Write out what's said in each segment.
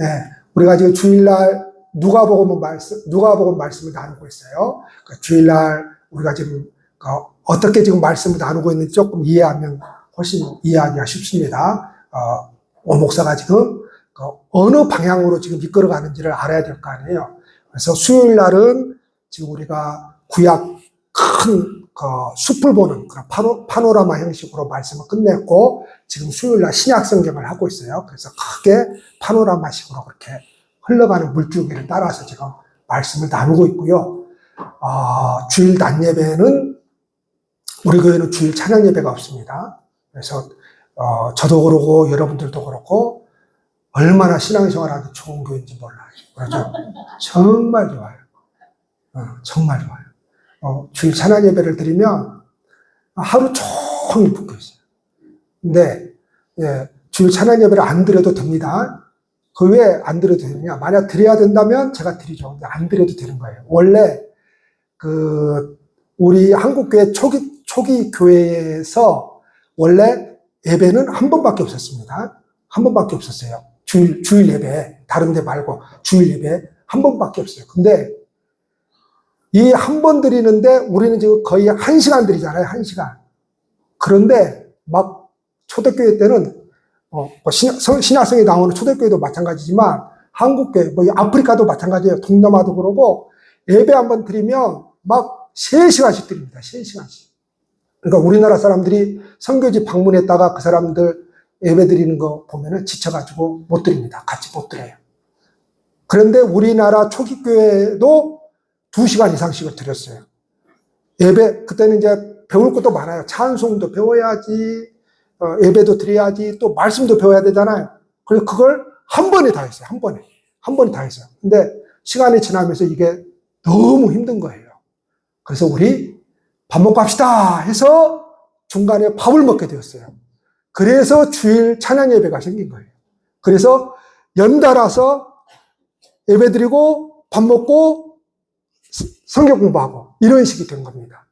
예, 우리가 지금 주일날 누가복음 말씀을 나누고 있어요. 그 주일날 우리가 지금 어떻게 지금 말씀을 나누고 있는지 조금 이해하면 훨씬 이해하기가 쉽습니다. 오 목사가 지금 어느 방향으로 지금 이끌어가는지를 알아야 될 거 아니에요. 그래서 수요일날은 지금 우리가 구약 큰 숲을 보는 그런 파노라마 형식으로 말씀을 끝냈고, 지금 수요일날 신약 성경을 하고 있어요. 그래서 크게 파노라마식으로 그렇게 흘러가는 물줄기를 따라서 지금 말씀을 나누고 있고요. 주일 낮 예배는 우리 교회는 주일 찬양 예배가 없습니다. 그래서 저도 그렇고 여러분들도 그렇고 얼마나 신앙생활하기 좋은 교회인지 몰라요. 그렇죠? 정말 좋아요. 정말 좋아요. 주일 찬양 예배를 드리면 하루 종일 붙어 있어요. 근데 주일 찬양 예배를 안 드려도 됩니다. 그 왜 안 드려도 되느냐? 만약 드려야 된다면 제가 드리죠. 근데 안 드려도 되는 거예요. 원래 우리 한국교회 초기 교회에서 원래 예배는 한 번밖에 없었습니다. 한 번밖에 없었어요. 주일 예배, 다른 데 말고 주일 예배 한 번밖에 없어요. 근데 이 한 번 드리는데 우리는 지금 거의 1시간 드리잖아요. 1시간. 그런데 막 초대교회 때는 신약성에 나오는 초대교회도 마찬가지지만 한국교회, 아프리카도 마찬가지예요. 동남아도 그러고 예배 한 번 드리면 막 3시간씩 드립니다. 3시간씩. 그러니까 우리나라 사람들이 선교지 방문했다가 그 사람들 예배 드리는 거 보면은 지쳐가지고 못 드립니다. 같이 못 드려요. 그런데 우리나라 초기 교회도 2시간 이상씩을 드렸어요. 예배, 그때는 이제 배울 것도 많아요. 찬송도 배워야지, 예배도 드려야지, 또 말씀도 배워야 되잖아요. 그래서 그걸 한 번에 다 했어요. 한 번에 다 했어요. 근데 시간이 지나면서 이게 너무 힘든 거예요. 그래서 우리 밥 먹고 합시다 해서 중간에 밥을 먹게 되었어요. 그래서 주일 찬양 예배가 생긴 거예요. 그래서 연달아서 예배 드리고 밥 먹고 성경 공부하고 이런 식이 된 겁니다.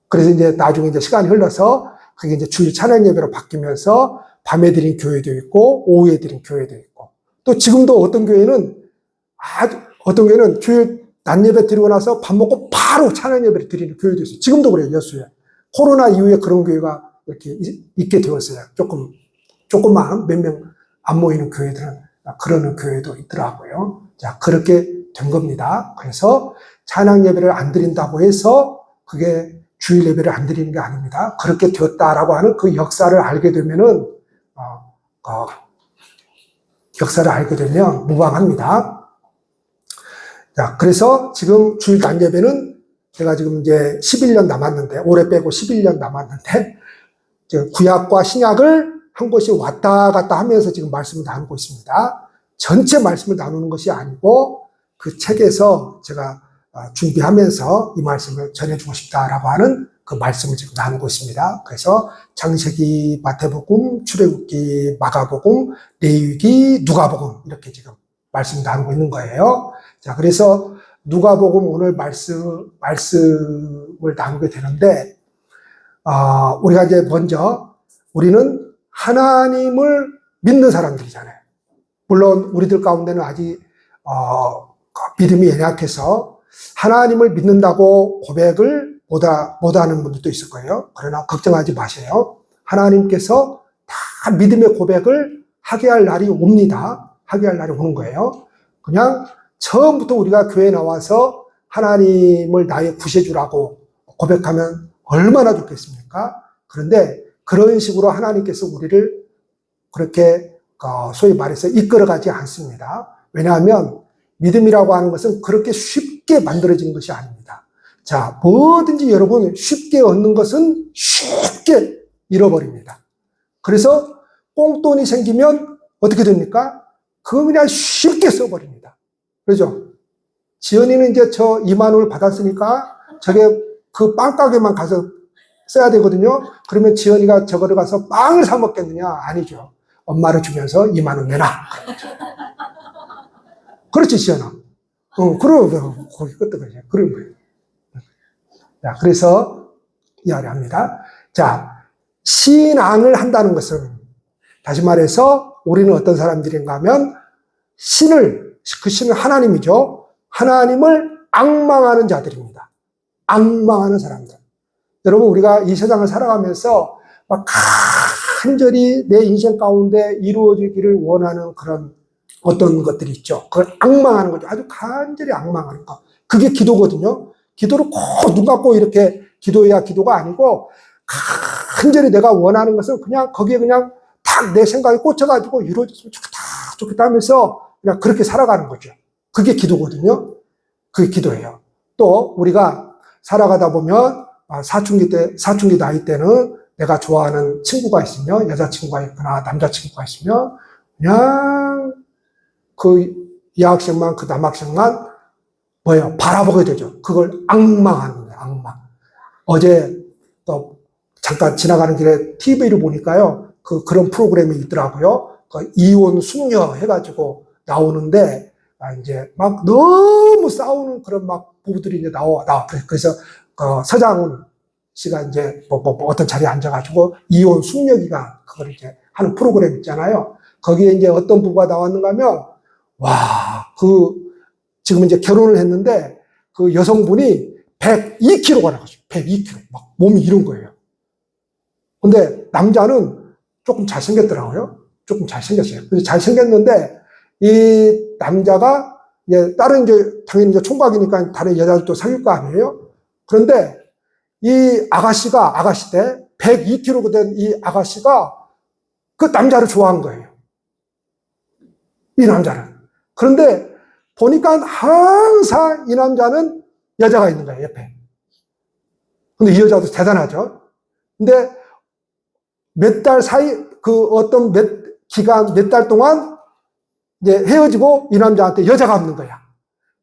그래서 이제 나중에 이제 시간이 흘러서 그게 이제 주일 찬양 예배로 바뀌면서 밤에 드린 교회도 있고 오후에 드린 교회도 있고, 또 지금도 어떤 교회는 주일 낮 예배 드리고 나서 밥 먹고 바로 찬양 예배를 드리는 교회도 있어요. 지금도 그래요. 여수에. 코로나 이후에 그런 교회가 이렇게 있게 되었어요. 조금만 몇 명 안 모이는 교회들은 그러는 교회도 있더라고요. 자, 그렇게 된 겁니다. 그래서 찬양 예배를 안 드린다고 해서 그게 주일 예배를 안 드리는 게 아닙니다. 그렇게 되었다라고 하는 그 역사를 알게 되면은 무방합니다. 자, 그래서 지금 주일 낮 예배는 제가 지금 이제 11년 남았는데, 올해 빼고 11년 남았는데, 구약과 신약을 한 곳이 왔다 갔다 하면서 지금 말씀을 나누고 있습니다. 전체 말씀을 나누는 것이 아니고 그 책에서 제가 준비하면서 이 말씀을 전해주고 싶다라고 하는 그 말씀을 지금 나누고 있습니다. 그래서 창세기, 마태복음, 출애굽기, 마가복음, 레위기, 누가복음 이렇게 지금 말씀을 나누고 있는 거예요. 자, 그래서 누가복음 오늘 말씀을 나누게 되는데, 우리가 이제 먼저 우리는 하나님을 믿는 사람들이잖아요. 물론 우리들 가운데는 아직 믿음이 연약해서 하나님을 믿는다고 고백을 못하는 분들도 있을 거예요. 그러나 걱정하지 마세요. 하나님께서 다 믿음의 고백을 하게 할 날이 옵니다. 하게 할 날이 오는 거예요. 그냥 처음부터 우리가 교회에 나와서 하나님을 나의 구세주라고 고백하면 얼마나 좋겠습니까? 그런데 그런 식으로 하나님께서 우리를 그렇게 소위 말해서 이끌어가지 않습니다. 왜냐하면 믿음이라고 하는 것은 그렇게 쉽게 만들어지는 것이 아닙니다. 자, 뭐든지 여러분 쉽게 얻는 것은 쉽게 잃어버립니다. 그래서 꽁돈이 생기면 어떻게 됩니까? 그거 그냥 쉽게 써버립니다. 그렇죠? 지연이는 이제 저 2만 원을 받았으니까 저게 그 빵가게만 가서 써야 되거든요. 그러면 지연이가 저거를 가서 빵을 사 먹겠느냐? 아니죠. 엄마를 주면서 2만 원 내놔. 그렇지, 지연아. 그럼 거기 끄떡거리죠. 그런 거예요. 자, 그래서 이야기합니다. 자, 신앙을 한다는 것은, 다시 말해서 우리는 어떤 사람들인가 하면 그 신은 하나님이죠. 하나님을 앙망하는 자들입니다. 앙망하는 사람들. 여러분, 우리가 이 세상을 살아가면서 막 간절히 내 인생 가운데 이루어지기를 원하는 그런 어떤 것들이 있죠. 그걸 앙망하는 거죠. 아주 간절히 앙망하는 거. 그게 기도거든요. 기도를 꼭 눈 감고 이렇게 기도해야 기도가 아니고, 간절히 내가 원하는 것은 그냥 거기에 그냥 딱 내 생각이 꽂혀가지고 이루어졌으면 좋겠다 하면서 그냥 그렇게 살아가는 거죠. 그게 기도거든요. 그게 기도예요. 또 우리가 살아가다 보면 사춘기 나이 때는 내가 좋아하는 친구가 있으면, 여자친구가 있거나 남자친구가 있으면 그냥 그 여학생만, 그 남학생만 바라보게 되죠. 그걸 앙망하는 거예요. 앙망. 어제 또 잠깐 지나가는 길에 TV를 보니까요, 그런 프로그램이 있더라고요. 그 이혼 숙녀 해가지고 나오는데, 이제 막 너무 싸우는 그런 막 부부들이 이제 나와. 그래서 서장훈 씨가 이제 어떤 자리에 앉아가지고 이혼 숙녀기가 그걸 이제 하는 프로그램 있잖아요. 거기에 이제 어떤 부부가 나왔는가 하면, 지금 이제 결혼을 했는데 그 여성분이 102kg가 나갔어요. 102kg. 막 몸이 이런 거예요. 근데 남자는 조금 잘생겼더라고요. 조금 잘생겼어요. 그래서 잘생겼는데 이 남자가 이제 당연히 이제 총각이니까 다른 여자들도 사귈 거 아니에요? 그런데 이 아가씨 때 102kg 된 이 아가씨가 그 남자를 좋아한 거예요. 이 남자를. 그런데 보니까 항상 이 남자는 여자가 있는 거예요, 옆에. 근데 이 여자도 대단하죠. 근데 몇 달 몇 달 동안 이제 헤어지고 이 남자한테 여자가 없는 거야.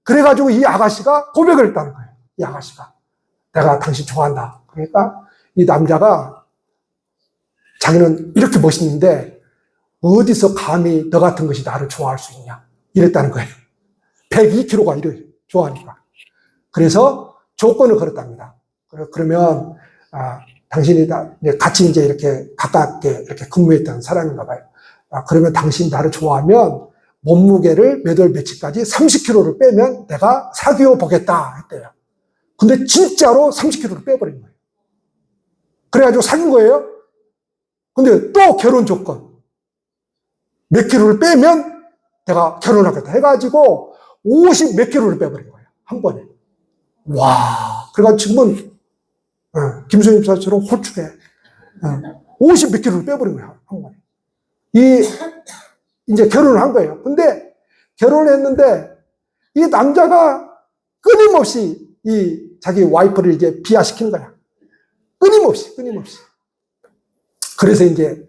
그래가지고 이 아가씨가 고백을 했다는 거예요. 이 아가씨가. 내가 당신 좋아한다. 그러니까 이 남자가 자기는 이렇게 멋있는데 어디서 감히 너 같은 것이 나를 좋아할 수 있냐. 이랬다는 거예요. 102kg가 이래 좋아하니까. 그래서 조건을 걸었답니다. 그러면 당신이 같이 이제 이렇게 가깝게 이렇게 근무했던 사람인가 봐요. 그러면 당신 나를 좋아하면 몸무게를 몇 월 며칠까지 30kg를 빼면 내가 사귀어 보겠다 했대요. 근데 진짜로 30kg를 빼버린 거예요. 그래가지고 사귄 거예요. 근데 또 결혼 조건. 몇 킬로를 빼면 내가 결혼하겠다 해가지고 50 몇 킬로를 빼버린 거예요. 한 번에. 와. 그래가지고 지금은 김소연 집사처럼 홀쭉해. 50 몇 킬로를 빼버린 거예요. 한 번에. 이제 결혼을 한 거예요. 근데 결혼을 했는데 이 남자가 끊임없이 자기 와이프를 이제 비하시키는 거야. 끊임없이. 그래서 이제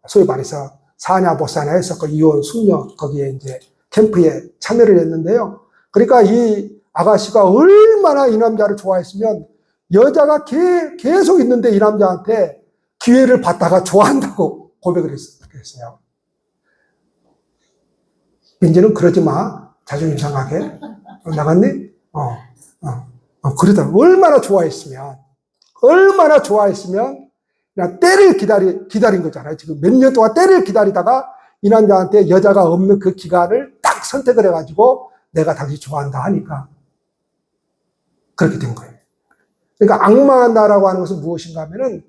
소위 말해서 사냐 못 사냐 해서 그 이혼 숙녀 거기에 이제 캠프에 참여를 했는데요. 그러니까 이 아가씨가 얼마나 이 남자를 좋아했으면 여자가 계속 있는데 이 남자한테 기회를 받다가 좋아한다고 고백을 했어요. 민지는 그러지 마. 자존심 상하게. 나갔니? 그러다 얼마나 좋아했으면 그냥 때를 기다린 거잖아요. 지금 몇 년 동안 때를 기다리다가 이 남자한테 여자가 없는 그 기간을 딱 선택을 해가지고 내가 당신 좋아한다 하니까 그렇게 된 거예요. 그러니까 앙망한다라고 하는 것은 무엇인가 하면은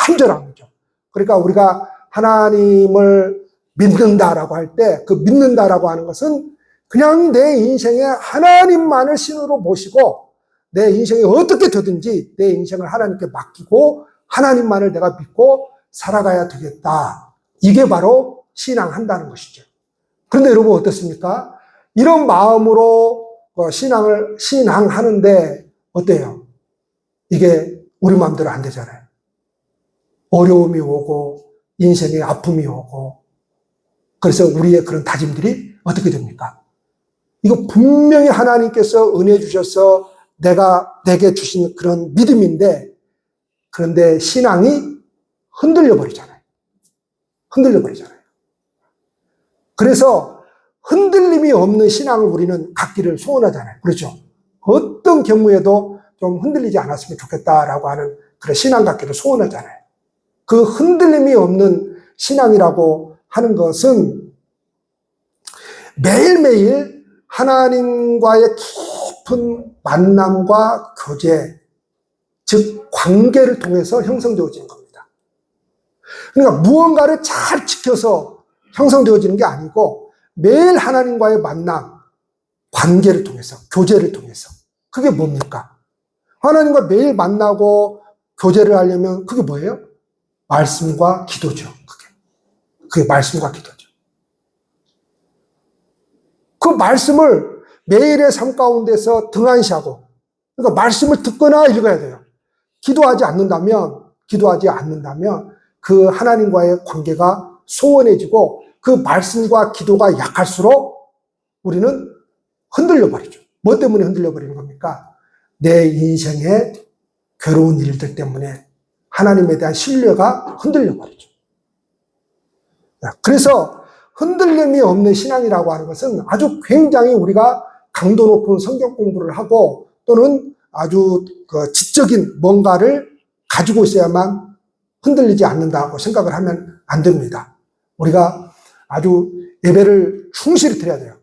간절한 거죠. 그러니까 우리가 하나님을 믿는다라고 할 때 그 믿는다라고 하는 것은 그냥 내 인생에 하나님만을 신으로 모시고 내 인생이 어떻게 되든지 내 인생을 하나님께 맡기고 하나님만을 내가 믿고 살아가야 되겠다. 이게 바로 신앙한다는 것이죠. 그런데 여러분 어떻습니까? 이런 마음으로 신앙하는데 어때요? 이게 우리 마음대로 안 되잖아요. 어려움이 오고 인생에 아픔이 오고 그래서 우리의 그런 다짐들이 어떻게 됩니까? 이거 분명히 하나님께서 은혜 주셔서 내게 주신 그런 믿음인데 그런데 신앙이 흔들려 버리잖아요. 그래서 흔들림이 없는 신앙을 우리는 갖기를 소원하잖아요. 그렇죠? 어떤 경우에도 좀 흔들리지 않았으면 좋겠다라고 하는 그런 신앙 갖기를 소원하잖아요. 그 흔들림이 없는 신앙이라고 하는 것은 매일매일 하나님과의 깊은 만남과 교제, 즉 관계를 통해서 형성되어지는 겁니다. 그러니까 무언가를 잘 지켜서 형성되어지는 게 아니고 매일 하나님과의 만남, 관계를 통해서, 교제를 통해서. 그게 뭡니까? 하나님과 매일 만나고 교제를 하려면 그게 뭐예요? 말씀과 기도죠. 그게 말씀과 기도죠. 그 말씀을 매일의 삶 가운데서 등한시하고, 그러니까 말씀을 듣거나 읽어야 돼요. 기도하지 않는다면 그 하나님과의 관계가 소원해지고 그 말씀과 기도가 약할수록 우리는 흔들려 버리죠. 뭐 때문에 흔들려 버리는 겁니까? 내 인생의 괴로운 일들 때문에 하나님에 대한 신뢰가 흔들려 버리죠. 그래서 흔들림이 없는 신앙이라고 하는 것은 아주 굉장히 우리가 강도 높은 성경 공부를 하고 또는 아주 지적인 뭔가를 가지고 있어야만 흔들리지 않는다고 생각을 하면 안 됩니다. 우리가 아주 예배를 충실히 드려야 돼요.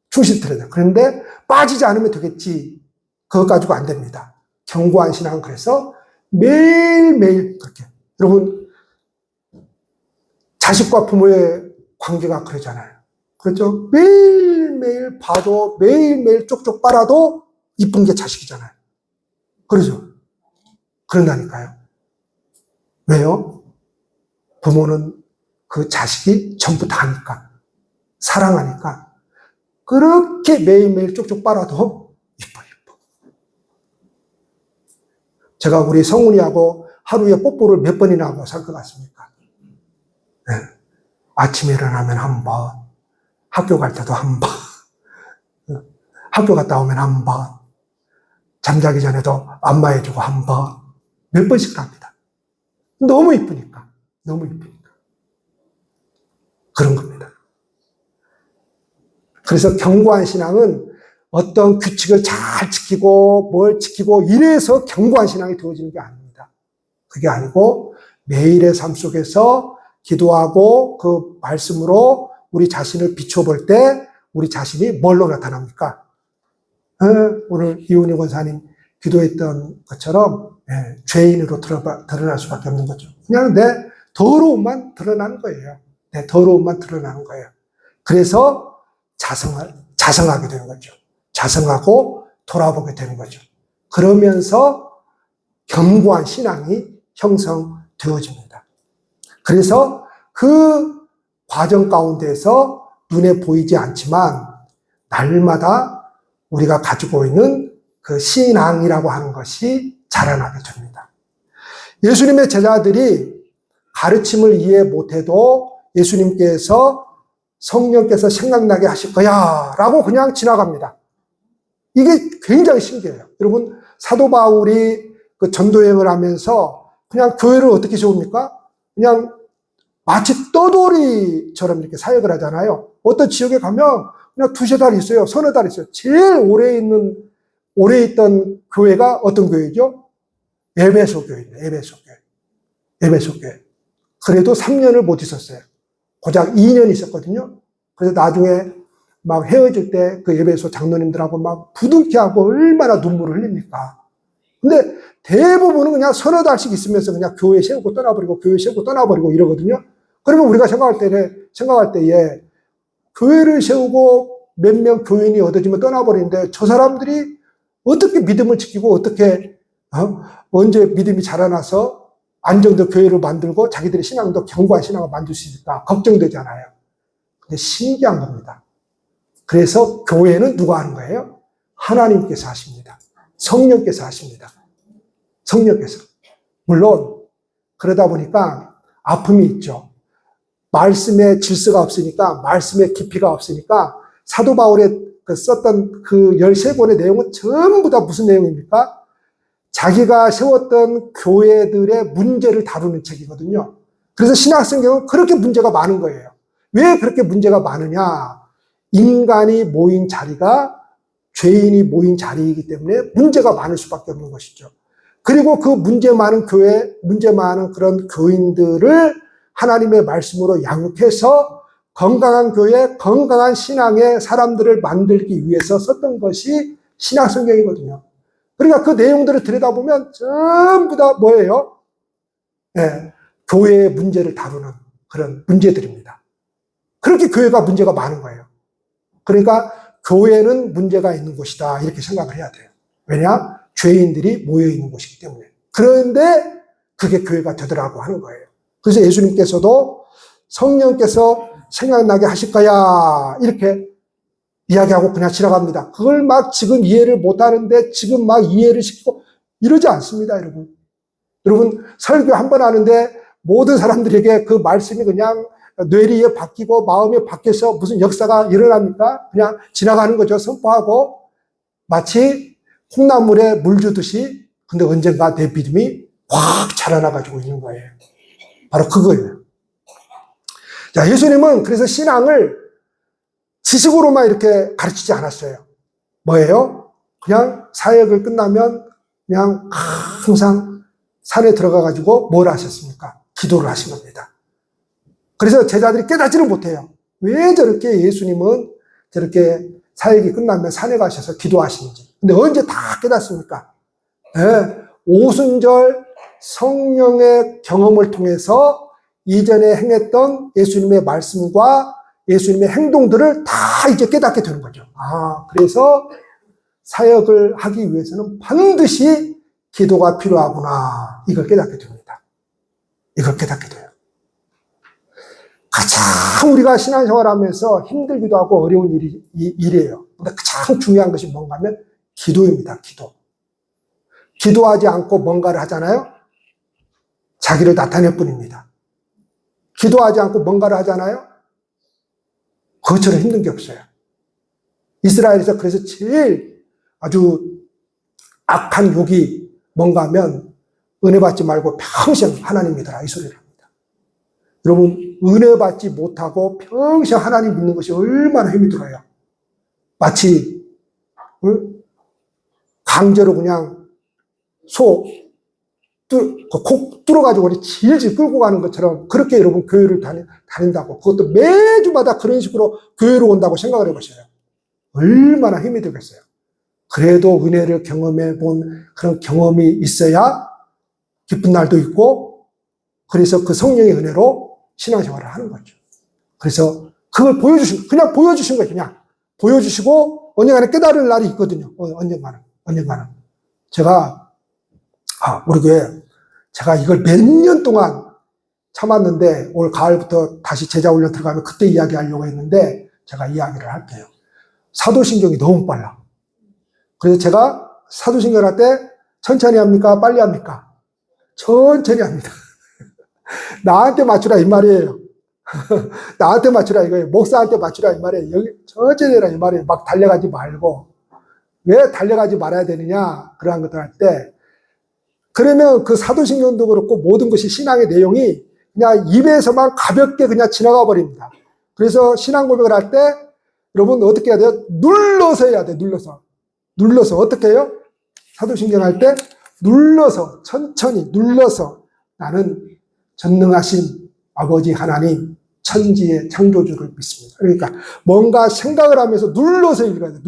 충실히 드려야 돼요. 그런데 빠지지 않으면 되겠지. 그것 가지고 안 됩니다. 견고한 신앙은 그래서 매일매일 그렇게. 여러분, 자식과 부모의 관계가 그러잖아요. 그렇죠? 매일매일 봐도 매일매일 쪽쪽 빨아도 이쁜 게 자식이잖아요. 그러죠? 그런다니까요. 왜요? 부모는 그 자식이 전부 다니까. 사랑하니까. 그렇게 매일매일 쪽쪽 빨아도 이뻐. 제가 우리 성훈이하고 하루에 뽀뽀를 몇 번이나 하고 살 것 같습니까? 네. 아침에 일어나면 한 번, 학교 갈 때도 한 번, 학교 갔다 오면 한 번, 잠자기 전에도 안마해주고 한 번, 몇 번씩 합니다. 너무 이쁘니까. 그런 겁니다. 그래서 견고한 신앙은 어떤 규칙을 잘 지키고 뭘 지키고 이래서 견고한 신앙이 되어지는 게 아닙니다. 그게 아니고 매일의 삶 속에서 기도하고 그 말씀으로 우리 자신을 비춰볼 때 우리 자신이 뭘로 나타납니까? 오늘 이훈희 권사님 기도했던 것처럼 죄인으로 드러날 수밖에 없는 거죠. 그냥 내 더러움만 드러나는 거예요. 내 더러움만 드러나는 거예요. 그래서 자성하게 되는 거죠. 자성하고 돌아보게 되는 거죠. 그러면서 견고한 신앙이 형성되어집니다. 그래서 그 과정 가운데서 눈에 보이지 않지만 날마다 우리가 가지고 있는 그 신앙이라고 하는 것이 자라나게 됩니다. 예수님의 제자들이 가르침을 이해 못해도 예수님께서 성령께서 생각나게 하실 거야 라고 그냥 지나갑니다. 이게 굉장히 신기해요. 여러분, 사도 바울이 그 전도여행을 하면서 그냥 교회를 어떻게 세웁니까? 그냥 마치 떠돌이처럼 이렇게 사역을 하잖아요. 어떤 지역에 가면 그냥 두세 달 있어요. 서너 달 있어요. 제일 오래 있던 교회가 어떤 교회죠? 에베소 교회입니다. 에베소 교회. 그래도 3년을 못 있었어요. 고작 2년 있었거든요. 그래서 나중에 막 헤어질 때 그 에베소 장로님들하고 막 부둥켜 하고 얼마나 눈물을 흘립니까? 근데 대부분은 그냥 서너 달씩 있으면서 그냥 교회 세우고 떠나버리고 이러거든요. 그러면 우리가 생각할 때에 교회를 세우고 몇 명 교인이 얻어지면 떠나버리는데 저 사람들이 어떻게 믿음을 지키고 어떻게 언제 믿음이 자라나서 안정된 교회를 만들고 자기들의 신앙도 견고한 신앙을 만들 수 있을까 걱정되잖아요. 근데 신기한 겁니다. 그래서 교회는 누가 하는 거예요? 하나님께서 하십니다. 성령께서 하십니다. 성령께서. 물론 그러다 보니까 아픔이 있죠. 말씀의 질서가 없으니까, 말씀의 깊이가 없으니까 사도 바울의 썼던 그 13권의 내용은 전부 다 무슨 내용입니까? 자기가 세웠던 교회들의 문제를 다루는 책이거든요. 그래서 신약성경은 그렇게 문제가 많은 거예요. 왜 그렇게 문제가 많으냐? 인간이 모인 자리가 죄인이 모인 자리이기 때문에 문제가 많을 수밖에 없는 것이죠. 그리고 그 문제 많은 교회, 문제 많은 그런 교인들을 하나님의 말씀으로 양육해서 건강한 교회, 건강한 신앙의 사람들을 만들기 위해서 썼던 것이 신약 성경이거든요. 그러니까 그 내용들을 들여다보면 전부 다 뭐예요? 네, 교회의 문제를 다루는 그런 문제들입니다. 그렇게 교회가 문제가 많은 거예요. 그러니까 교회는 문제가 있는 곳이다 이렇게 생각을 해야 돼요. 왜냐? 죄인들이 모여있는 곳이기 때문에. 그런데 그게 교회가 되더라고 하는 거예요. 그래서 예수님께서도 성령께서 생각나게 하실 거야 이렇게 이야기하고 그냥 지나갑니다. 그걸 막 지금 이해를 못하는데 지금 막 이해를 시키고 이러지 않습니다, 여러분. 여러분 설교 한 번 하는데 모든 사람들에게 그 말씀이 그냥 뇌리에 바뀌고 마음에 바뀌어서 무슨 역사가 일어납니까? 그냥 지나가는 거죠. 선포하고 마치 콩나물에 물 주듯이. 근데 언젠가 내 믿음이 확 자라나가지고 있는 거예요. 바로 그거예요. 자, 예수님은 그래서 신앙을 지식으로만 이렇게 가르치지 않았어요. 뭐예요? 그냥 사역을 끝나면 그냥 항상 산에 들어가가지고 뭘 하셨습니까? 기도를 하신 겁니다. 그래서 제자들이 깨닫지는 못해요. 왜 저렇게 예수님은 저렇게 사역이 끝나면 산에 가셔서 기도하시는지. 근데 언제 다 깨닫습니까? 네, 오순절 성령의 경험을 통해서 이전에 행했던 예수님의 말씀과 예수님의 행동들을 다 이제 깨닫게 되는 거죠. 그래서 사역을 하기 위해서는 반드시 기도가 필요하구나. 이걸 깨닫게 됩니다. 이걸 깨닫게 돼요. 가장 우리가 신앙생활 하면서 힘들기도 하고 어려운 일이에요. 근데 가장 중요한 것이 뭔가 하면 기도입니다. 기도. 기도하지 않고 뭔가를 하잖아요. 자기를 나타낼 뿐입니다. 기도하지 않고 뭔가를 하잖아요. 그것처럼 힘든 게 없어요. 이스라엘에서 그래서 제일 아주 악한 욕이 뭔가 하면 은혜 받지 말고 평생 하나님 믿어라 이 소리를 합니다. 여러분 은혜 받지 못하고 평생 하나님 믿는 것이 얼마나 힘이 들어요. 마치 강제로 그냥 콕 뚫어가지고 질질 끌고 가는 것처럼 그렇게 여러분 교회를 다닌다고. 그것도 매주마다 그런 식으로 교회로 온다고 생각을 해보셔요. 얼마나 힘이 들겠어요. 그래도 은혜를 경험해 본 그런 경험이 있어야 기쁜 날도 있고, 그래서 그 성령의 은혜로 신앙생활을 하는 거죠. 그래서 그걸 그냥 보여주신 거예요. 그냥 보여주시고 언젠가는 깨달을 날이 있거든요. 언젠가는. 제가 우리 교회 제가 이걸 몇 년 동안 참았는데 올 가을부터 다시 제자훈련 들어가면 그때 이야기하려고 했는데 제가 이야기를 할게요. 사도신경이 너무 빨라. 그래서 제가 사도신경 할 때 천천히 합니까? 빨리 합니까? 천천히 합니다. 나한테 맞추라 이 말이에요. 나한테 맞추라 이거예요. 목사한테 맞추라 이 말이에요. 여기 천천히 해라 이 말이에요. 막 달려가지 말고. 왜 달려가지 말아야 되느냐? 그러한 것들 할 때. 그러면 그 사도신경도 그렇고 모든 것이 신앙의 내용이 그냥 입에서만 가볍게 그냥 지나가 버립니다. 그래서 신앙 고백을 할 때 여러분 어떻게 해야 돼요? 눌러서 해야 돼요. 눌러서 어떻게 해요? 사도신경 할 때 눌러서 천천히 눌러서 나는 전능하신 아버지 하나님 천지의 창조주를 믿습니다. 그러니까 뭔가 생각을 하면서 눌러서 읽어야 돼요.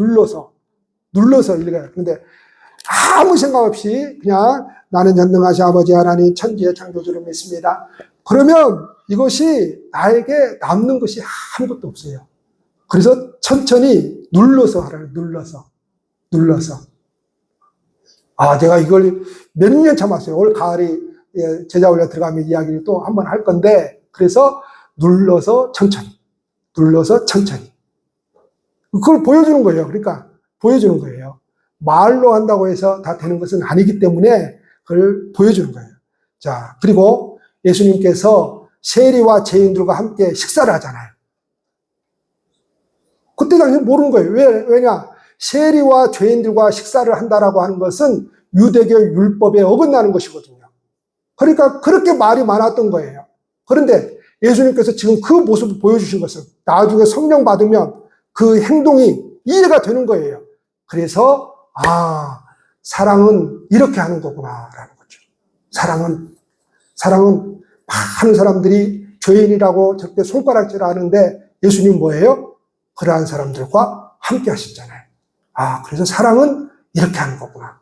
눌러서 읽어야 돼요. 근데 아무 생각 없이 그냥 나는 전능하신 아버지 하나님 천지의 창조주를 믿습니다. 그러면 이것이 나에게 남는 것이 아무것도 없어요. 그래서 천천히 눌러서 하라는 눌러서. 제가 이걸 몇 년 참았어요. 올 가을이 제자훈련 들어가면 이야기를 또 한번 할 건데, 그래서 눌러서 천천히. 그걸 보여주는 거예요. 그러니까 보여주는 거예요. 말로 한다고 해서 다 되는 것은 아니기 때문에 그걸 보여주는 거예요. 자, 그리고 예수님께서 세리와 죄인들과 함께 식사를 하잖아요. 그때 당시 모르는 거예요. 왜냐? 세리와 죄인들과 식사를 한다라고 하는 것은 유대교 율법에 어긋나는 것이거든요. 그러니까 그렇게 말이 많았던 거예요. 그런데 예수님께서 지금 그 모습을 보여주신 것은 나중에 성령 받으면 그 행동이 이해가 되는 거예요. 그래서 사랑은 이렇게 하는 거구나라는 거죠. 사랑은 많은 사람들이 죄인이라고 저렇게 손가락질 하는데 예수님 뭐예요? 그러한 사람들과 함께 하셨잖아요. 그래서 사랑은 이렇게 하는 거구나.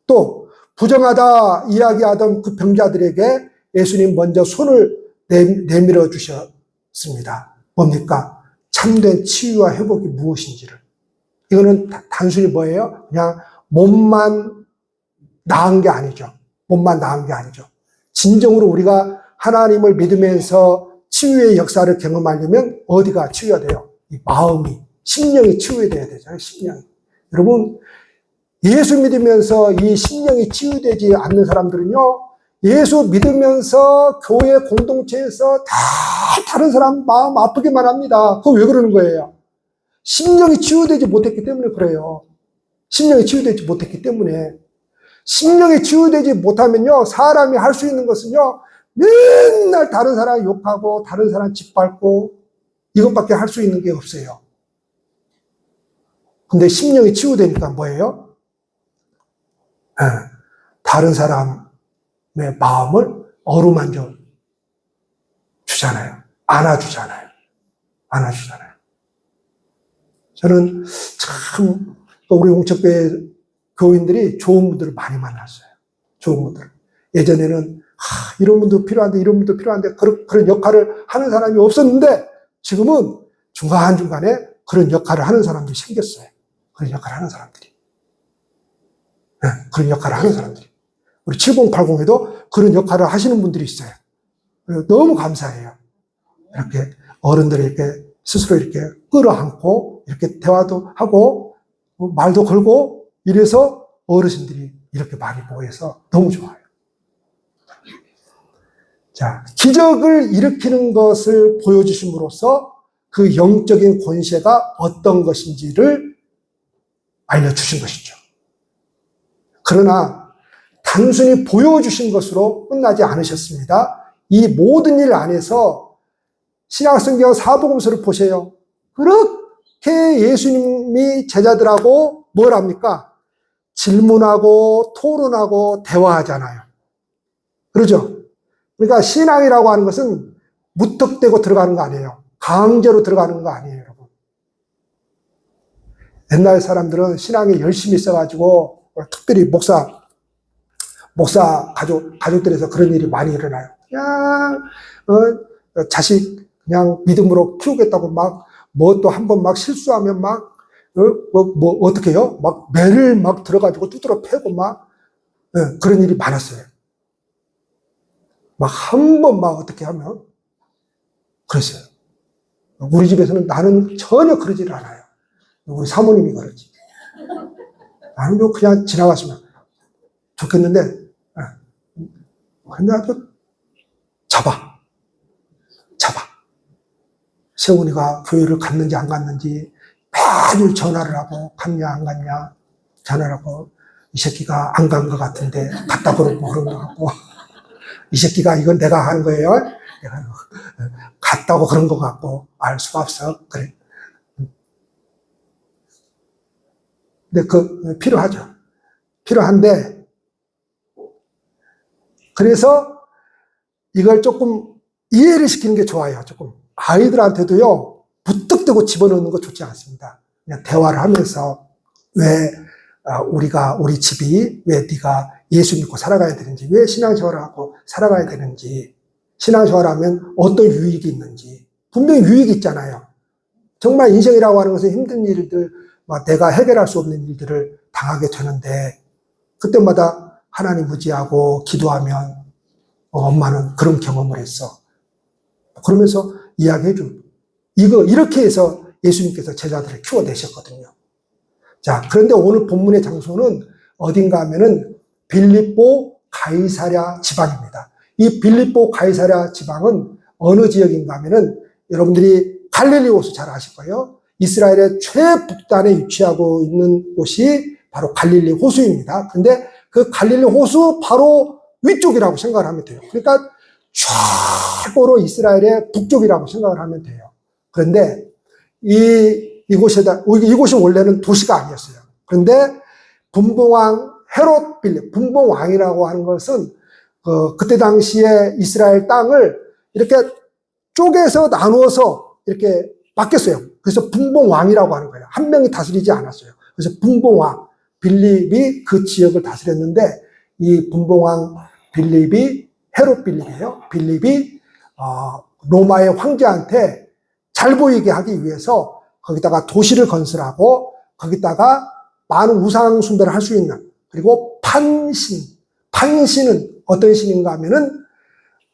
또 부정하다 이야기하던 그 병자들에게 예수님 먼저 손을 내밀어 주셨습니다. 뭡니까? 참된 치유와 회복이 무엇인지를. 이거는 단순히 뭐예요? 그냥 몸만 나은 게 아니죠. 몸만 나은 게 아니죠. 진정으로 우리가 하나님을 믿으면서 치유의 역사를 경험하려면 어디가 치유가 돼요? 이 마음이, 심령이 치유돼야 되잖아요. 심령이. 여러분, 예수 믿으면서 이 심령이 치유되지 않는 사람들은요, 예수 믿으면서 교회 공동체에서 다 다른 사람 마음 아프게만 합니다. 그거 왜 그러는 거예요? 심령이 치유되지 못했기 때문에 그래요. 심령이 치유되지 못했기 때문에. 심령이 치유되지 못하면요, 사람이 할 수 있는 것은요, 맨날 다른 사람 욕하고, 다른 사람 짓밟고, 이것밖에 할 수 있는 게 없어요. 근데 심령이 치유되니까 뭐예요? 다른 사람의 마음을 어루만져 주잖아요. 안아주잖아요. 안아주잖아요. 저는 참, 우리 용척교회 교인들이 좋은 분들을 많이 만났어요. 좋은 분들. 예전에는, 이런 분도 필요한데, 이런 분도 필요한데, 그런 역할을 하는 사람이 없었는데, 지금은 중간중간에 그런 역할을 하는 사람들이 생겼어요. 그런 역할을 하는 사람들이. 네, 그런 역할을 하는 사람들이. 우리 7080에도 그런 역할을 하시는 분들이 있어요. 너무 감사해요. 이렇게 어른들이 이렇게 스스로 이렇게 끌어안고, 이렇게 대화도 하고, 말도 걸고, 이래서 어르신들이 이렇게 많이 모여서 너무 좋아요. 자, 기적을 일으키는 것을 보여주심으로써 그 영적인 권세가 어떤 것인지를 알려주신 것이죠. 그러나 단순히 보여주신 것으로 끝나지 않으셨습니다. 이 모든 일 안에서 신약성경 사복음서를 보세요. 그렇게 예수님이 제자들하고 뭘 합니까? 질문하고 토론하고 대화하잖아요. 그러죠? 그러니까 신앙이라고 하는 것은 무턱대고 들어가는 거 아니에요. 강제로 들어가는 거 아니에요, 여러분. 옛날 사람들은 신앙에 열심히 있어가지고, 특별히 목사 가족들에서 그런 일이 많이 일어나요. 그냥, 자식 그냥 믿음으로 키우겠다고 막, 뭐 또 한 번 막 실수하면 막, 어떻게 해요? 막 매를 막 들어가지고 두드러 패고 막, 그런 일이 많았어요. 막 한 번 막 어떻게 하면, 그랬어요. 우리 집에서는 나는 전혀 그러질 않아요. 우리 사모님이 그러지. 나는 그냥 지나갔으면 좋겠는데, 근데 아주 잡아. 세훈이가 교회를 갔는지 안 갔는지 매일 전화를 하고, 갔냐 안 갔냐, 전화를 하고, 이 새끼가 안 간 것 같은데, 갔다 그러고 그런 거 같고, 이 새끼가 이건 내가 한 거예요. 내가 갔다고 그런 것 같고, 알 수가 없어. 그래. 근데 필요하죠. 필요한데, 그래서 이걸 조금 이해를 시키는 게 좋아요. 조금. 아이들한테도요, 무턱대고 집어넣는 거 좋지 않습니다. 그냥 대화를 하면서, 왜 우리 집이 왜 네가 예수 믿고 살아가야 되는지, 왜 신앙생활을 하고 살아가야 되는지, 신앙생활을 하면 어떤 유익이 있는지, 분명히 유익이 있잖아요. 정말 인생이라고 하는 것은 힘든 일들, 내가 해결할 수 없는 일들을 당하게 되는데, 그때마다 하나님 의지하고 기도하면 엄마는 그런 경험을 했어. 그러면서 이야기해줘. 이렇게 해서 예수님께서 제자들을 키워내셨거든요. 자, 그런데 오늘 본문의 장소는 어딘가 하면은 빌립보 가이사랴 지방입니다. 이 빌립보 가이사랴 지방은 어느 지역인가 하면은 여러분들이 갈릴리 호수 잘 아실 거예요. 이스라엘의 최북단에 위치하고 있는 곳이 바로 갈릴리 호수입니다. 근데 그 갈릴리 호수 바로 위쪽이라고 생각을 하면 돼요. 그러니까 최고로 이스라엘의 북쪽이라고 생각을 하면 돼요. 그런데 이곳이 원래는 도시가 아니었어요. 그런데 분봉왕 헤롯 빌립, 분봉왕이라고 하는 것은 그때 당시에 이스라엘 땅을 이렇게 쪼개서 나누어서 이렇게 바뀌었어요. 그래서 분봉왕이라고 하는 거예요. 한 명이 다스리지 않았어요. 그래서 분봉왕 빌립이 그 지역을 다스렸는데, 이 분봉왕 빌립이 헤롯 빌립이에요. 빌립이 로마의 황제한테 잘 보이게 하기 위해서 거기다가 도시를 건설하고 거기다가 많은 우상 숭배를 할 수 있는, 그리고 판신은 어떤 신인가 하면은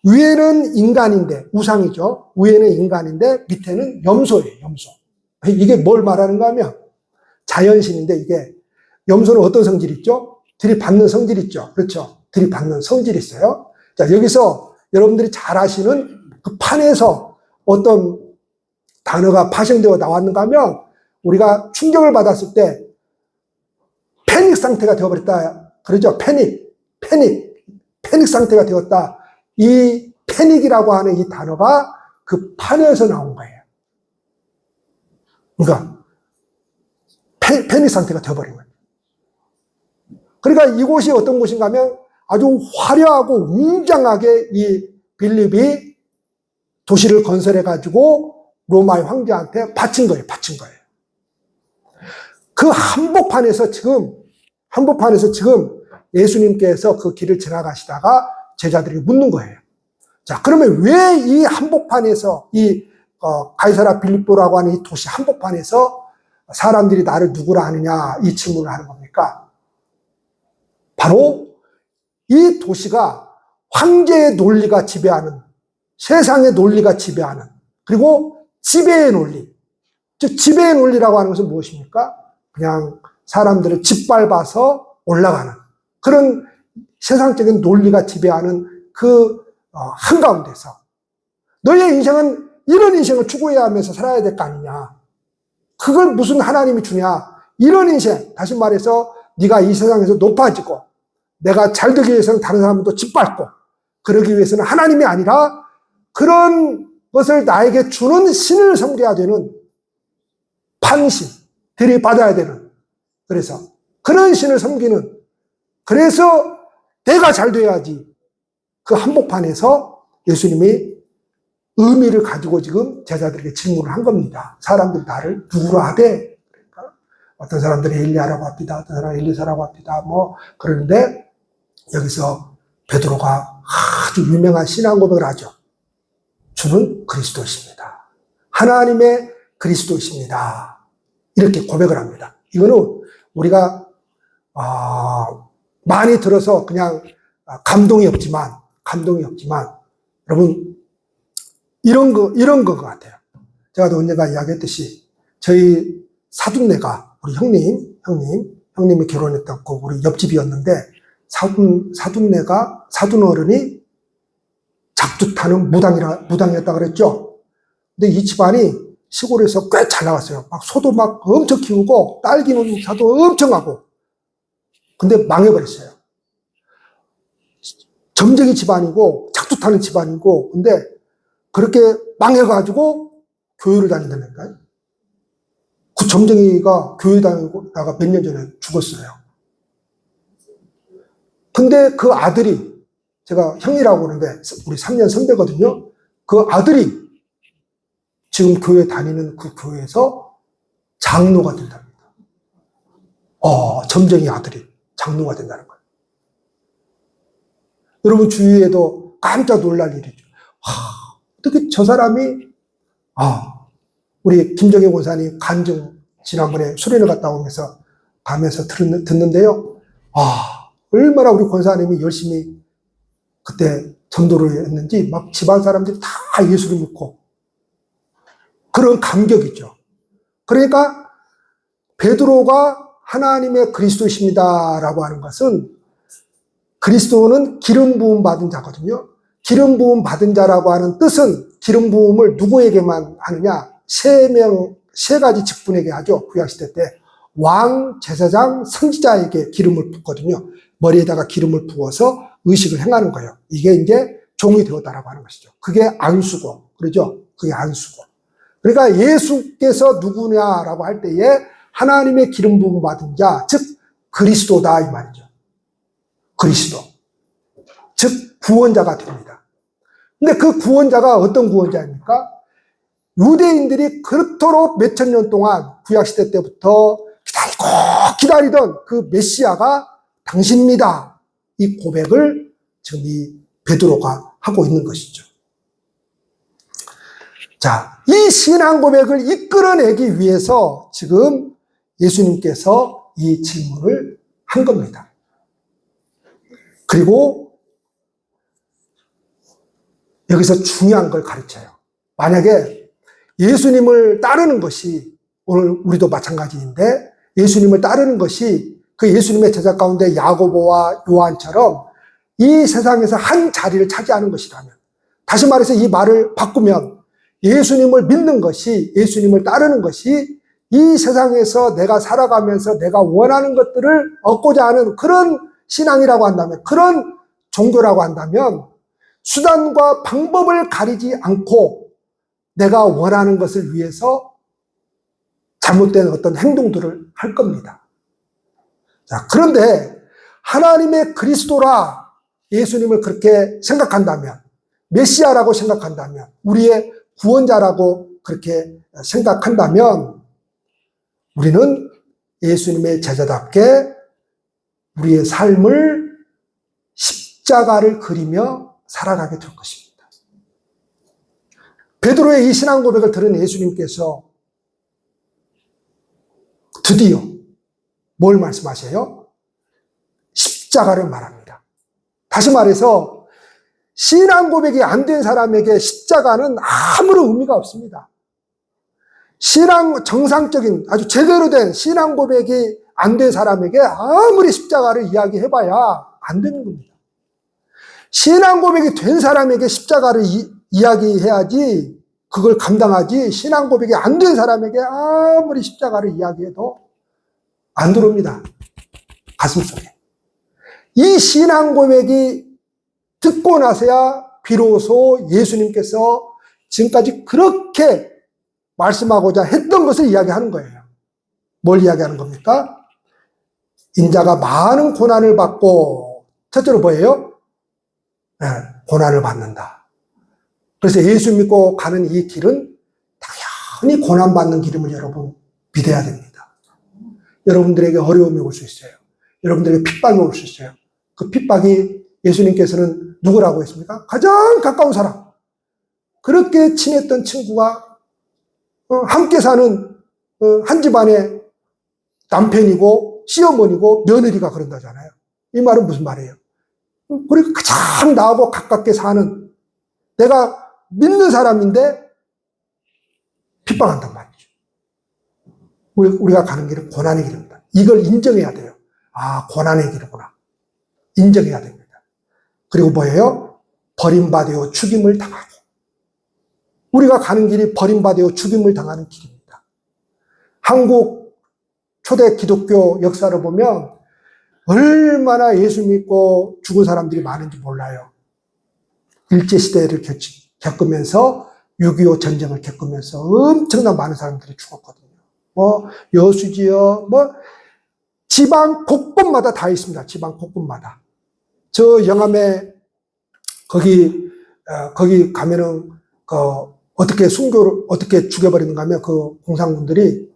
위에는 인간인데, 우상이죠. 위에는 인간인데 밑에는 염소예요. 염소. 이게 뭘 말하는가 하면 자연신인데, 이게 염소는 어떤 성질이 있죠? 들이받는 성질이 있죠. 그렇죠. 들이받는 성질이 있어요. 자, 여기서 여러분들이 잘 아시는 그 판에서 어떤 단어가 파생되어 나왔는가 하면, 우리가 충격을 받았을 때 패닉 상태가 되어버렸다. 그러죠. 패닉 상태가 되었다. 이 패닉이라고 하는 이 단어가 그 판에서 나온 거예요. 그러니까 패닉 상태가 되어버린 거예요. 그러니까 이곳이 어떤 곳인가 하면 아주 화려하고 웅장하게 이 빌립이 도시를 건설해가지고 로마의 황제한테 바친 거예요. 그 한복판에서 지금 예수님께서 그 길을 지나가시다가 제자들이 묻는 거예요. 자, 그러면 왜 이 한복판에서, 이 가이사랴 빌립보라고 하는 이 도시 한복판에서 사람들이 나를 누구라 하느냐, 이 질문을 하는 겁니까? 바로 이 도시가 황제의 논리가 지배하는, 세상의 논리가 지배하는, 그리고 지배의 논리, 즉 지배의 논리라고 하는 것은 무엇입니까? 그냥 사람들을 짓밟아서 올라가는 그런 세상적인 논리가 지배하는 그 한가운데서 너의 인생은 이런 인생을 추구해야 하면서 살아야 될 거 아니냐. 그걸 무슨 하나님이 주냐. 이런 인생, 다시 말해서 네가 이 세상에서 높아지고 내가 잘 되기 위해서는 다른 사람도 짓밟고 그러기 위해서는 하나님이 아니라 그런 것을 나에게 주는 신을 섬겨야 되는 판신, 들이받아야 되는, 그래서 그런 신을 섬기는, 그래서 내가 잘 돼야지. 그 한복판에서 예수님이 의미를 가지고 지금 제자들에게 질문을 한 겁니다. 사람들이 나를 누구로 하되? 그러니까 어떤 사람들이 엘리야라고 합니다. 어떤 사람은 엘리사라고 합니다. 뭐 그러는데 여기서 베드로가 아주 유명한 신앙 고백을 하죠. 주는 그리스도이십니다. 하나님의 그리스도이십니다. 이렇게 고백을 합니다. 이거는 우리가 많이 들어서 그냥 감동이 없지만 여러분 이런 거 같아요. 제가 또 언젠가 이야기했듯이 저희 사돈네가 우리 형님이 결혼했다고 우리 옆집이었는데 사돈 어른이 작두 타는 무당이었다 그랬죠. 근데 이 집안이 시골에서 꽤 잘 나왔어요. 막 소도 막 엄청 키우고 딸기 농사도 엄청 하고. 근데 망해버렸어요. 점쟁이 집안이고 작두 타는 집안이고, 근데 그렇게 망해가지고 교회를 다닌다니까요. 그 점쟁이가 교회 다니다가 몇 년 전에 죽었어요. 근데 그 아들이, 제가 형이라고 하는데 우리 3년 선배거든요. 그 아들이 지금 교회 다니는 그 교회에서 장로가 된답니다. 점쟁이 아들이 장로가 된다는 거예요. 여러분 주위에도 깜짝 놀랄 일이죠. 어떻게 저 사람이, 우리 김정혜 권사님 간증 지난번에 수련회 갔다 오면서 가면서 듣는데요. 얼마나 우리 권사님이 열심히 그때 전도를 했는지 막 집안 사람들이 다 예수를 믿고 그런 감격이죠. 그러니까 베드로가 하나님의 그리스도이십니다라고 하는 것은, 그리스도는 기름 부음 받은 자거든요. 기름 부음 받은 자라고 하는 뜻은 기름 부음을 누구에게만 하느냐? 세 가지 직분에게 하죠. 구약시대 때 왕, 제사장, 선지자에게 기름을 붓거든요. 머리에다가 기름을 부어서 의식을 행하는 거예요. 이게 이제 종이 되었다라고 하는 것이죠. 그게 안수고, 그러죠? 그게 안수고. 그러니까 예수께서 누구냐라고 할 때에 하나님의 기름 부음 받은 자, 즉 그리스도다 이 말이죠. 그리스도. 즉 구원자가 됩니다. 근데 그 구원자가 어떤 구원자입니까? 유대인들이 그토록 몇천 년 동안 구약시대 때부터 기다리던 그 메시아가 당신입니다. 이 고백을 지금 이 베드로가 하고 있는 것이죠. 자, 이 신앙 고백을 이끌어내기 위해서 지금 예수님께서 이 질문을 한 겁니다. 그리고 여기서 중요한 걸 가르쳐요. 만약에 예수님을 따르는 것이, 오늘 우리도 마찬가지인데, 예수님을 따르는 것이 그 예수님의 제자 가운데 야고보와 요한처럼 이 세상에서 한 자리를 차지하는 것이라면, 다시 말해서 이 말을 바꾸면 예수님을 믿는 것이, 예수님을 따르는 것이 이 세상에서 내가 살아가면서 내가 원하는 것들을 얻고자 하는 그런 신앙이라고 한다면, 그런 종교라고 한다면, 수단과 방법을 가리지 않고 내가 원하는 것을 위해서 잘못된 어떤 행동들을 할 겁니다. 자, 그런데 하나님의 그리스도라 예수님을 그렇게 생각한다면, 메시아라고 생각한다면, 우리의 구원자라고 그렇게 생각한다면, 우리는 예수님의 제자답게 우리의 삶을 십자가를 그리며 살아가게 될 것입니다. 베드로의 이 신앙 고백을 들은 예수님께서 드디어 뭘 말씀하세요? 십자가를 말합니다. 다시 말해서 신앙 고백이 안 된 사람에게 십자가는 아무런 의미가 없습니다. 정상적인 아주 제대로 된 신앙 고백이 안 된 사람에게 아무리 십자가를 이야기해봐야 안 되는 겁니다. 신앙 고백이 된 사람에게 십자가를 이야기해야지, 그걸 감당하지, 신앙 고백이 안 된 사람에게 아무리 십자가를 이야기해도 안 들어옵니다. 가슴속에. 이 신앙 고백이 듣고 나서야 비로소 예수님께서 지금까지 그렇게 말씀하고자 했던 것을 이야기하는 거예요. 뭘 이야기하는 겁니까? 인자가 많은 고난을 받고, 첫째로 뭐예요? 네, 고난을 받는다. 그래서 예수 믿고 가는 이 길은 당연히 고난받는 길임을 여러분 믿어야 됩니다. 여러분들에게 어려움이 올 수 있어요. 여러분들에게 핍박이 올 수 있어요. 그 핍박이 예수님께서는 누구라고 했습니까? 가장 가까운 사람. 그렇게 친했던 친구가 함께 사는 한 집안의 남편이고 시어머니고 며느리가 그런다잖아요. 이 말은 무슨 말이에요? 우리가 가장 나하고 가깝게 사는, 내가 믿는 사람인데 핍박한단 말이죠. 우리가 가는 길은 고난의 길입니다. 이걸 인정해야 돼요. 아, 고난의 길이구나. 인정해야 됩니다. 그리고 뭐예요? 버림받아 죽임을 당하고. 우리가 가는 길이 버림받아 죽임을 당하는 길입니다. 한국 초대 기독교 역사를 보면 얼마나 예수 믿고 죽은 사람들이 많은지 몰라요. 일제시대를 겪으면서 6.25 전쟁을 겪으면서 엄청난 많은 사람들이 죽었거든요. 여수지요, 지방 곳곳마다 다 있습니다. 지방 곳곳마다. 저 영암에 거기 가면은 어떻게 순교를 어떻게 죽여버리는가 하면 그 공산군들이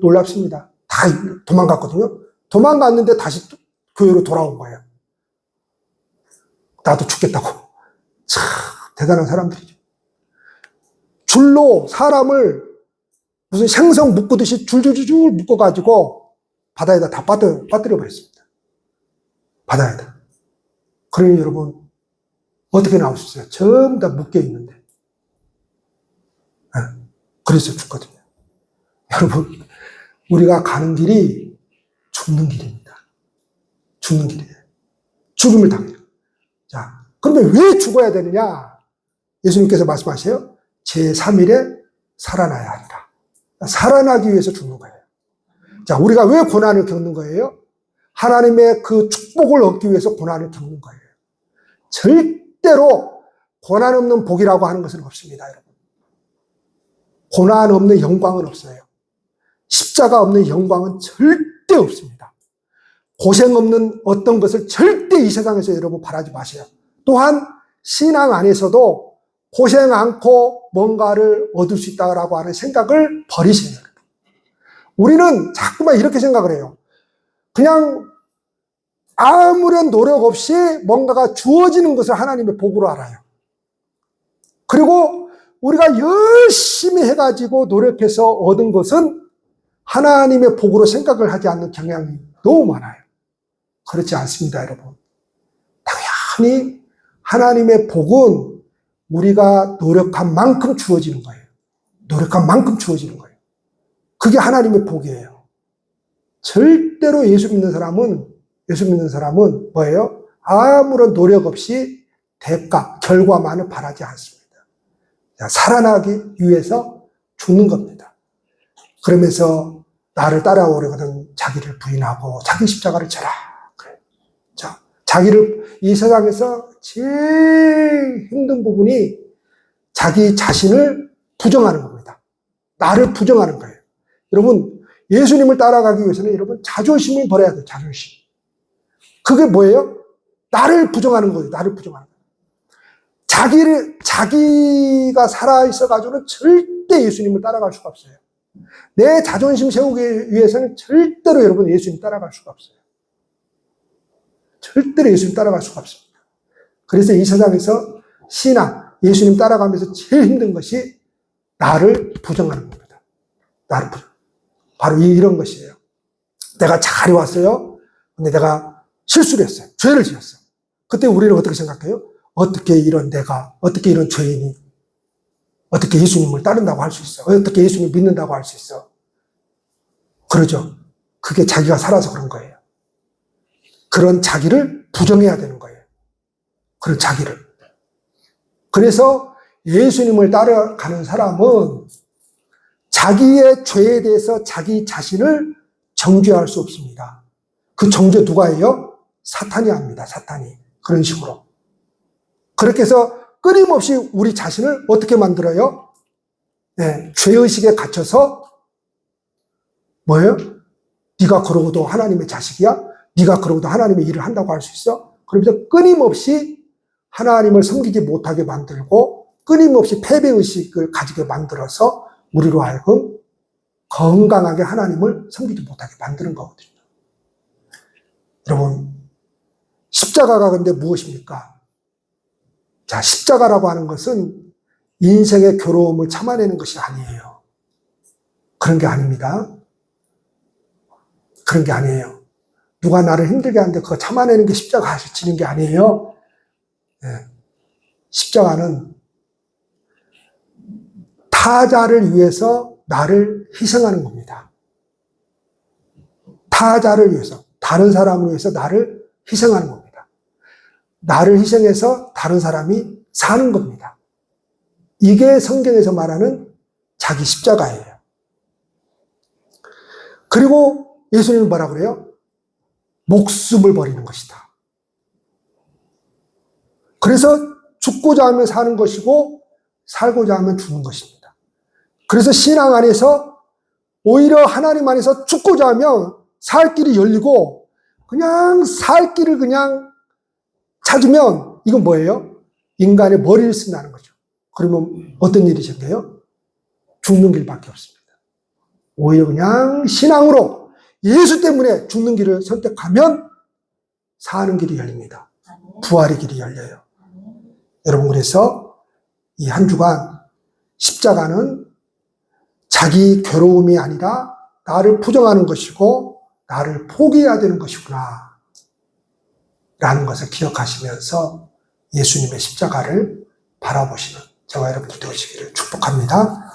놀랍습니다. 다 도망갔거든요. 도망갔는데 다시 교회로 돌아온 거예요. 나도 죽겠다고. 참 대단한 사람들이죠. 줄로 사람을 무슨 생선 묶듯이 줄줄줄 묶어가지고 바다에다 다 빠뜨려 버렸습니다. 바다에다. 그러니 여러분 어떻게 나올 수 있어요? 전부 다 묶여 있는데. 그래서 죽거든요. 여러분, 우리가 가는 길이 죽는 길입니다. 죽는 길이에요. 죽음을 당해요. 자, 그런데 왜 죽어야 되느냐? 예수님께서 말씀하세요. 제3일에 살아나야 하리라. 살아나기 위해서 죽는 거예요. 자, 우리가 왜 고난을 겪는 거예요? 하나님의 그 축복을 얻기 위해서 고난을 겪는 거예요. 절대로 고난 없는 복이라고 하는 것은 없습니다, 여러분. 고난 없는 영광은 없어요. 십자가 없는 영광은 절대 없습니다. 고생 없는 어떤 것을 절대 이 세상에서 여러분 바라지 마세요. 또한 신앙 안에서도 고생 않고 뭔가를 얻을 수 있다고 하는 생각을 버리세요. 우리는 자꾸만 이렇게 생각을 해요. 그냥 아무런 노력 없이 뭔가가 주어지는 것을 하나님의 복으로 알아요. 그리고 우리가 열심히 해가지고 노력해서 얻은 것은 하나님의 복으로 생각을 하지 않는 경향이 너무 많아요. 그렇지 않습니다, 여러분. 당연히 하나님의 복은 우리가 노력한 만큼 주어지는 거예요. 노력한 만큼 주어지는 거예요. 그게 하나님의 복이에요. 절대로 예수 믿는 사람은 뭐예요? 아무런 노력 없이 대가, 결과만을 바라지 않습니다. 살아나기 위해서 죽는 겁니다. 그러면서 나를 따라오려거든 자기를 부인하고 자기 십자가를 져라. 자, 자기를 이 세상에서 제일 힘든 부분이 자기 자신을 부정하는 겁니다. 나를 부정하는 거예요. 여러분, 예수님을 따라가기 위해서는 여러분 자존심을 버려야 돼요. 자존심. 그게 뭐예요? 나를 부정하는 거예요. 나를 부정하는 거예요. 자기가 살아있어가지고는 절대 예수님을 따라갈 수가 없어요. 내 자존심 세우기 위해서는 절대로 여러분 예수님 따라갈 수가 없어요. 절대로 예수님 따라갈 수가 없습니다. 그래서 이 세상에서 신앙, 예수님 따라가면서 제일 힘든 것이 나를 부정하는 겁니다. 나를 부정. 바로 이런 것이에요. 내가 잘 왔어요. 근데 내가 실수를 했어요. 죄를 지었어요. 그때 우리는 어떻게 생각해요? 어떻게 이런 죄인이 어떻게 예수님을 따른다고 할 수 있어? 어떻게 예수님을 믿는다고 할 수 있어? 그러죠. 그게 자기가 살아서 그런 거예요. 그런 자기를 부정해야 되는 거예요. 그런 자기를. 그래서 예수님을 따라가는 사람은 자기의 죄에 대해서 자기 자신을 정죄할 수 없습니다. 그 정죄 누가 해요? 사탄이 합니다. 사탄이. 그런 식으로. 그렇게 해서 끊임없이 우리 자신을 어떻게 만들어요? 네, 죄의식에 갇혀서 뭐예요? 네가 그러고도 하나님의 자식이야? 네가 그러고도 하나님의 일을 한다고 할 수 있어? 그러면서 끊임없이 하나님을 섬기지 못하게 만들고 끊임없이 패배의식을 가지게 만들어서 우리로 하여금 건강하게 하나님을 섬기지 못하게 만드는 거거든요. 여러분, 십자가가 근데 무엇입니까? 자, 십자가라고 하는 것은 인생의 괴로움을 참아내는 것이 아니에요. 그런 게 아닙니다. 그런 게 아니에요. 누가 나를 힘들게 하는데 그거 참아내는 게 십자가 지는 게 아니에요. 네. 십자가는 타자를 위해서 나를 희생하는 겁니다. 타자를 위해서, 다른 사람을 위해서 나를 희생하는 겁니다. 나를 희생해서 다른 사람이 사는 겁니다. 이게 성경에서 말하는 자기 십자가예요. 그리고 예수님은 뭐라 그래요? 목숨을 버리는 것이다. 그래서 죽고자 하면 사는 것이고 살고자 하면 죽는 것입니다. 그래서 신앙 안에서 오히려 하나님 안에서 죽고자 하면 살 길이 열리고 그냥 살 길을 그냥 찾으면 이건 뭐예요? 인간의 머리를 쓴다는 거죠. 그러면 어떤 일이 생겨요? 죽는 길밖에 없습니다. 오히려 그냥 신앙으로 예수 때문에 죽는 길을 선택하면 사는 길이 열립니다. 부활의 길이 열려요. 여러분, 그래서 이 한 주간 십자가는 자기 괴로움이 아니라 나를 부정하는 것이고 나를 포기해야 되는 것이구나 라는 것을 기억하시면서 예수님의 십자가를 바라보시는 저와 여러분들 되시기를 축복합니다.